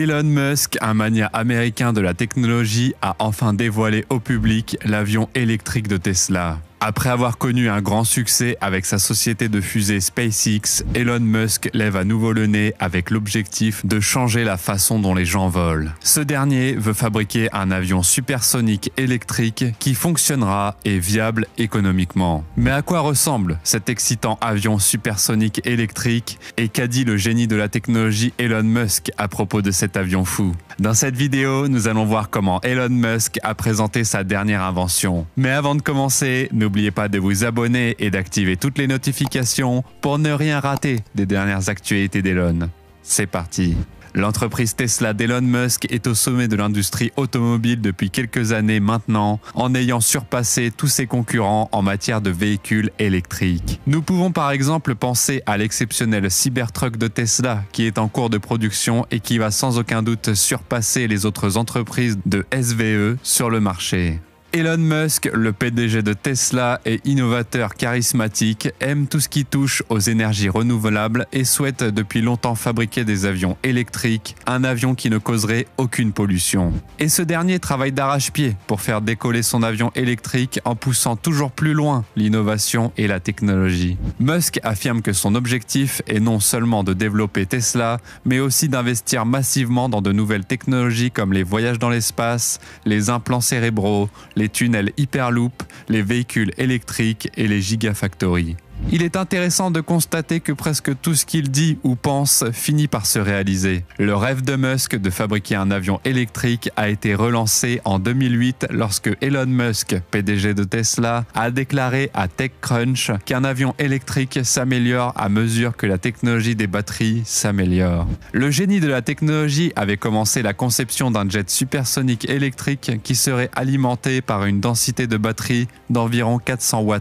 Elon Musk, un magnat américain de la technologie, a enfin dévoilé au public l'avion électrique de Tesla. Après avoir connu un grand succès avec sa société de fusée SpaceX, Elon Musk lève à nouveau le nez avec l'objectif de changer la façon dont les gens volent. Ce dernier veut fabriquer un avion supersonique électrique qui fonctionnera et viable économiquement. Mais à quoi ressemble cet excitant avion supersonique électrique et qu'a dit le génie de la technologie Elon Musk à propos de cet avion fou? Dans cette vidéo, nous allons voir comment Elon Musk a présenté sa dernière invention. Mais avant de commencer, n'oubliez pas de vous abonner et d'activer toutes les notifications pour ne rien rater des dernières actualités d'Elon. C'est parti! L'entreprise Tesla d'Elon Musk est au sommet de l'industrie automobile depuis quelques années maintenant, en ayant surpassé tous ses concurrents en matière de véhicules électriques. Nous pouvons par exemple penser à l'exceptionnel Cybertruck de Tesla, qui est en cours de production et qui va sans aucun doute surpasser les autres entreprises de SVE sur le marché. Elon Musk, le PDG de Tesla et innovateur charismatique, aime tout ce qui touche aux énergies renouvelables et souhaite depuis longtemps fabriquer des avions électriques, un avion qui ne causerait aucune pollution. Et ce dernier travaille d'arrache-pied pour faire décoller son avion électrique en poussant toujours plus loin l'innovation et la technologie. Musk affirme que son objectif est non seulement de développer Tesla, mais aussi d'investir massivement dans de nouvelles technologies comme les voyages dans l'espace, les implants cérébraux, les tunnels Hyperloop, les véhicules électriques et les gigafactories. Il est intéressant de constater que presque tout ce qu'il dit ou pense finit par se réaliser. Le rêve de Musk de fabriquer un avion électrique a été relancé en 2008 lorsque Elon Musk, PDG de Tesla, a déclaré à TechCrunch qu'un avion électrique s'améliore à mesure que la technologie des batteries s'améliore. Le génie de la technologie avait commencé la conception d'un jet supersonique électrique qui serait alimenté par une densité de batterie d'environ 400 Wh.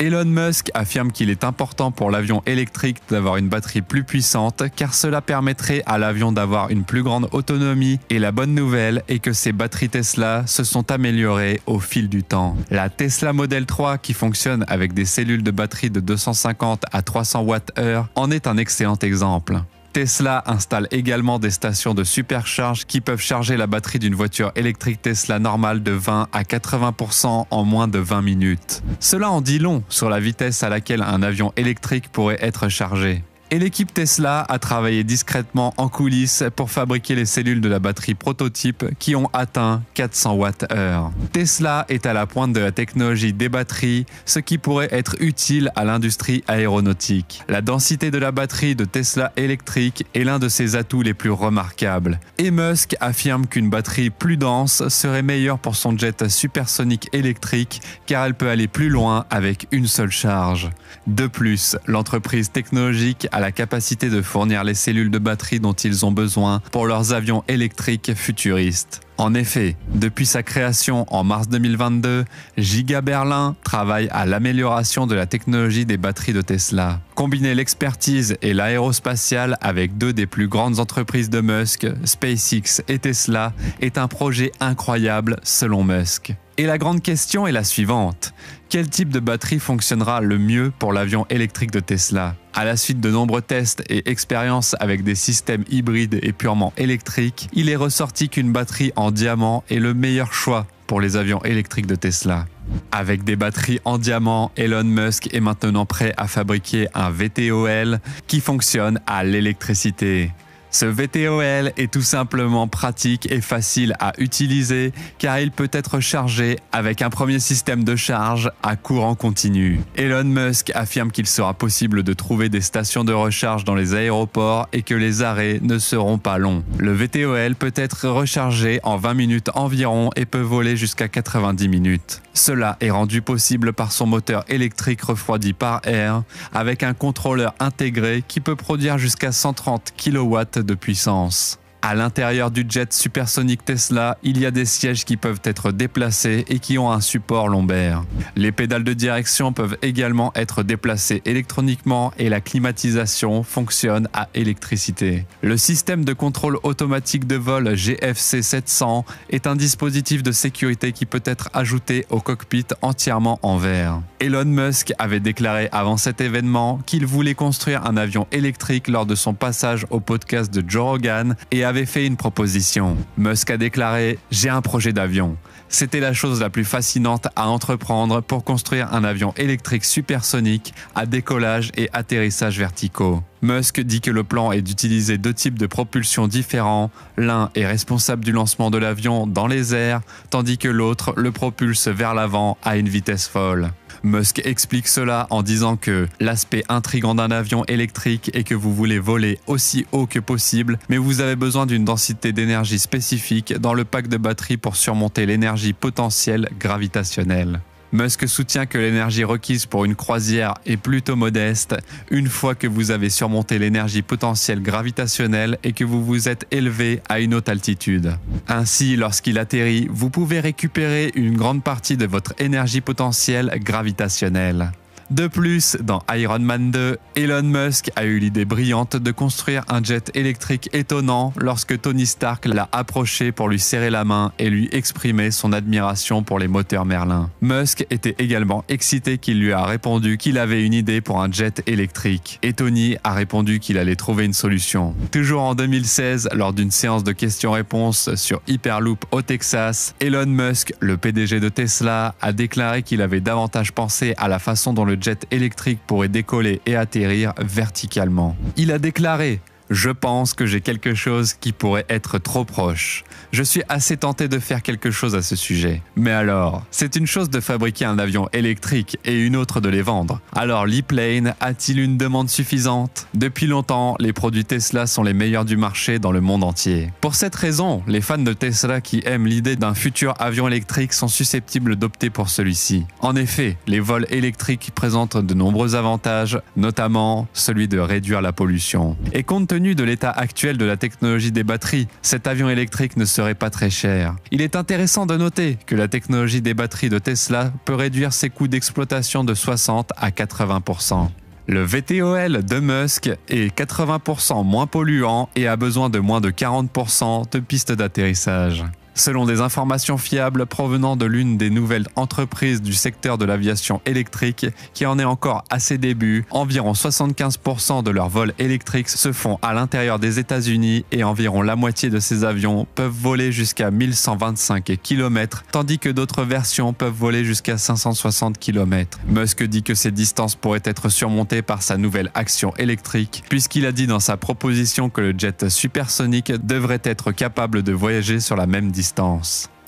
Elon Musk affirme qu'il est important pour l'avion électrique d'avoir une batterie plus puissante car cela permettrait à l'avion d'avoir une plus grande autonomie et la bonne nouvelle est que ces batteries Tesla se sont améliorées au fil du temps. La Tesla Model 3 qui fonctionne avec des cellules de batterie de 250 à 300 Wh en est un excellent exemple. Tesla installe également des stations de supercharge qui peuvent charger la batterie d'une voiture électrique Tesla normale de 20 à 80% en moins de 20 minutes. Cela en dit long sur la vitesse à laquelle un avion électrique pourrait être chargé. Et l'équipe Tesla a travaillé discrètement en coulisses pour fabriquer les cellules de la batterie prototype qui ont atteint 400 Wh. Tesla est à la pointe de la technologie des batteries, ce qui pourrait être utile à l'industrie aéronautique. La densité de la batterie de Tesla électrique est l'un de ses atouts les plus remarquables. Et Musk affirme qu'une batterie plus dense serait meilleure pour son jet supersonique électrique car elle peut aller plus loin avec une seule charge. De plus, l'entreprise technologique a la capacité de fournir les cellules de batterie dont ils ont besoin pour leurs avions électriques futuristes. En effet, depuis sa création en mars 2022, Giga Berlin travaille à l'amélioration de la technologie des batteries de Tesla. Combiner l'expertise et l'aérospatiale avec deux des plus grandes entreprises de Musk, SpaceX et Tesla, est un projet incroyable selon Musk. Et la grande question est la suivante. Quel type de batterie fonctionnera le mieux pour l'avion électrique de Tesla? À la suite de nombreux tests et expériences avec des systèmes hybrides et purement électriques, il est ressorti qu'une batterie en diamant est le meilleur choix pour les avions électriques de Tesla. Avec des batteries en diamant, Elon Musk est maintenant prêt à fabriquer un VTOL qui fonctionne à l'électricité. Ce VTOL est tout simplement pratique et facile à utiliser car il peut être chargé avec un premier système de charge à courant continu. Elon Musk affirme qu'il sera possible de trouver des stations de recharge dans les aéroports et que les arrêts ne seront pas longs. Le VTOL peut être rechargé en 20 minutes environ et peut voler jusqu'à 90 minutes. Cela est rendu possible par son moteur électrique refroidi par air avec un contrôleur intégré qui peut produire jusqu'à 130 kW de puissance. À l'intérieur du jet supersonique Tesla, il y a des sièges qui peuvent être déplacés et qui ont un support lombaire. Les pédales de direction peuvent également être déplacées électroniquement et la climatisation fonctionne à électricité. Le système de contrôle automatique de vol GFC 700 est un dispositif de sécurité qui peut être ajouté au cockpit entièrement en verre. Elon Musk avait déclaré avant cet événement qu'il voulait construire un avion électrique lors de son passage au podcast de Joe Rogan et avait fait une proposition. Musk a déclaré « J'ai un projet d'avion ». C'était la chose la plus fascinante à entreprendre pour construire un avion électrique supersonique à décollage et atterrissage verticaux. Musk dit que le plan est d'utiliser 2 types de propulsion différents. L'un est responsable du lancement de l'avion dans les airs, tandis que l'autre le propulse vers l'avant à une vitesse folle. Musk explique cela en disant que l'aspect intrigant d'un avion électrique est que vous voulez voler aussi haut que possible, mais vous avez besoin d'une densité d'énergie spécifique dans le pack de batterie pour surmonter l'énergie potentielle gravitationnelle. Musk soutient que l'énergie requise pour une croisière est plutôt modeste une fois que vous avez surmonté l'énergie potentielle gravitationnelle et que vous vous êtes élevé à une haute altitude. Ainsi, lorsqu'il atterrit, vous pouvez récupérer une grande partie de votre énergie potentielle gravitationnelle. De plus, dans Iron Man 2, Elon Musk a eu l'idée brillante de construire un jet électrique étonnant lorsque Tony Stark l'a approché pour lui serrer la main et lui exprimer son admiration pour les moteurs Merlin. Musk était également excité qu'il lui a répondu qu'il avait une idée pour un jet électrique, et Tony a répondu qu'il allait trouver une solution. Toujours en 2016, lors d'une séance de questions-réponses sur Hyperloop au Texas, Elon Musk, le PDG de Tesla, a déclaré qu'il avait davantage pensé à la façon dont le jet électrique pourrait décoller et atterrir verticalement. Il a déclaré « Je pense que j'ai quelque chose qui pourrait être trop proche. Je suis assez tenté de faire quelque chose à ce sujet. Mais alors, c'est une chose de fabriquer un avion électrique et une autre de les vendre. Alors l'e-plane a-t-il une demande suffisante? Depuis longtemps, les produits Tesla sont les meilleurs du marché dans le monde entier. Pour cette raison, les fans de Tesla qui aiment l'idée d'un futur avion électrique sont susceptibles d'opter pour celui-ci. En effet, les vols électriques présentent de nombreux avantages, notamment celui de réduire la pollution. Et compte tenu de l'état actuel de la technologie des batteries, cet avion électrique ne serait pas très cher. Il est intéressant de noter que la technologie des batteries de Tesla peut réduire ses coûts d'exploitation de 60 à 80%. Le VTOL de Musk est 80% moins polluant et a besoin de moins de 40% de pistes d'atterrissage. Selon des informations fiables provenant de l'une des nouvelles entreprises du secteur de l'aviation électrique, qui en est encore à ses débuts, environ 75% de leurs vols électriques se font à l'intérieur des États-Unis et environ la moitié de ces avions peuvent voler jusqu'à 1125 km, tandis que d'autres versions peuvent voler jusqu'à 560 km. Musk dit que ces distances pourraient être surmontées par sa nouvelle action électrique, puisqu'il a dit dans sa proposition que le jet supersonique devrait être capable de voyager sur la même distance.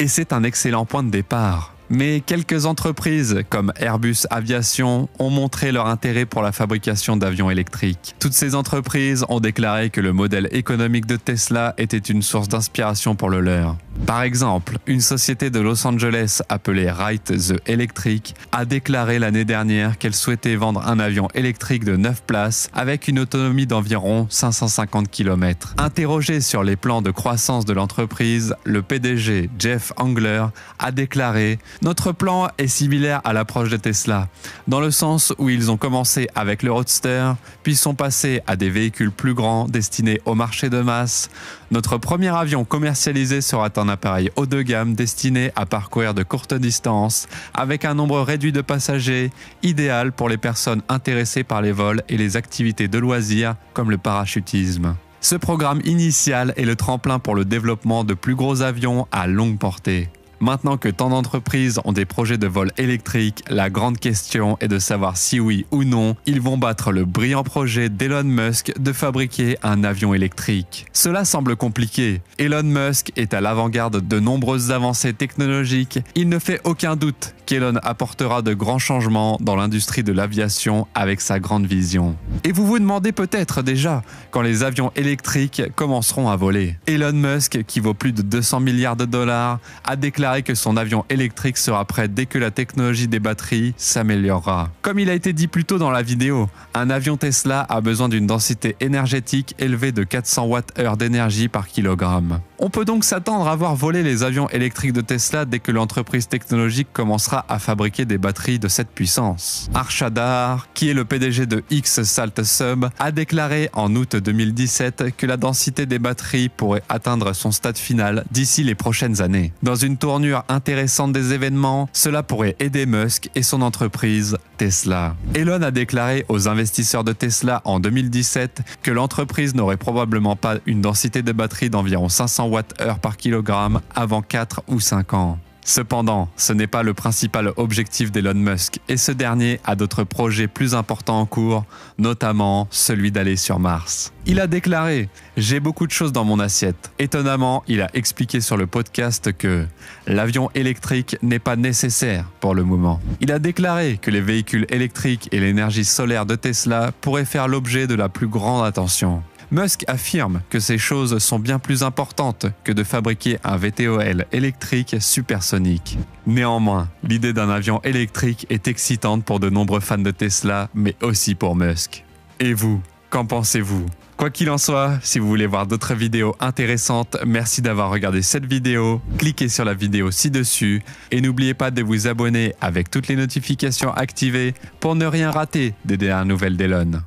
Et c'est un excellent point de départ. Mais quelques entreprises comme Airbus Aviation ont montré leur intérêt pour la fabrication d'avions électriques. Toutes ces entreprises ont déclaré que le modèle économique de Tesla était une source d'inspiration pour le leur. Par exemple, une société de Los Angeles appelée Wright The Electric a déclaré l'année dernière qu'elle souhaitait vendre un avion électrique de 9 places avec une autonomie d'environ 550 km. Interrogé sur les plans de croissance de l'entreprise, le PDG Jeff Engler a déclaré « Notre plan est similaire à l'approche de Tesla, dans le sens où ils ont commencé avec le Roadster, puis sont passés à des véhicules plus grands destinés au marché de masse. Notre premier avion commercialisé sera un appareil haut de gamme destiné à parcourir de courtes distances, avec un nombre réduit de passagers, idéal pour les personnes intéressées par les vols et les activités de loisirs comme le parachutisme. Ce programme initial est le tremplin pour le développement de plus gros avions à longue portée. Maintenant que tant d'entreprises ont des projets de vol électrique, la grande question est de savoir si oui ou non, ils vont battre le brillant projet d'Elon Musk de fabriquer un avion électrique. Cela semble compliqué. Elon Musk est à l'avant-garde de nombreuses avancées technologiques. Il ne fait aucun doute qu'Elon apportera de grands changements dans l'industrie de l'aviation avec sa grande vision. Et vous vous demandez peut-être déjà quand les avions électriques commenceront à voler. Elon Musk, qui vaut plus de 200 milliards de dollars, a déclaré que son avion électrique sera prêt dès que la technologie des batteries s'améliorera. Comme il a été dit plus tôt dans la vidéo, un avion Tesla a besoin d'une densité énergétique élevée de 400 Wh d'énergie par kilogramme. On peut donc s'attendre à voir voler les avions électriques de Tesla dès que l'entreprise technologique commencera commencera à fabriquer des batteries de cette puissance. Arshadar, qui est le PDG de X-SaltSub, a déclaré en août 2017 que la densité des batteries pourrait atteindre son stade final d'ici les prochaines années. Dans une tournure intéressante des événements, cela pourrait aider Musk et son entreprise Tesla. Elon a déclaré aux investisseurs de Tesla en 2017 que l'entreprise n'aurait probablement pas une densité de batterie d'environ 500 Wh par kilogramme avant 4 ou 5 ans. Cependant, ce n'est pas le principal objectif d'Elon Musk et ce dernier a d'autres projets plus importants en cours, notamment celui d'aller sur Mars. Il a déclaré « J'ai beaucoup de choses dans mon assiette ». Étonnamment, il a expliqué sur le podcast que l'avion électrique n'est pas nécessaire pour le moment. Il a déclaré que les véhicules électriques et l'énergie solaire de Tesla pourraient faire l'objet de la plus grande attention. Musk affirme que ces choses sont bien plus importantes que de fabriquer un VTOL électrique supersonique. Néanmoins, l'idée d'un avion électrique est excitante pour de nombreux fans de Tesla, mais aussi pour Musk. Et vous, qu'en pensez-vous ? Quoi qu'il en soit, si vous voulez voir d'autres vidéos intéressantes, merci d'avoir regardé cette vidéo. Cliquez sur la vidéo ci-dessus et n'oubliez pas de vous abonner avec toutes les notifications activées pour ne rien rater des dernières nouvelles d'Elon.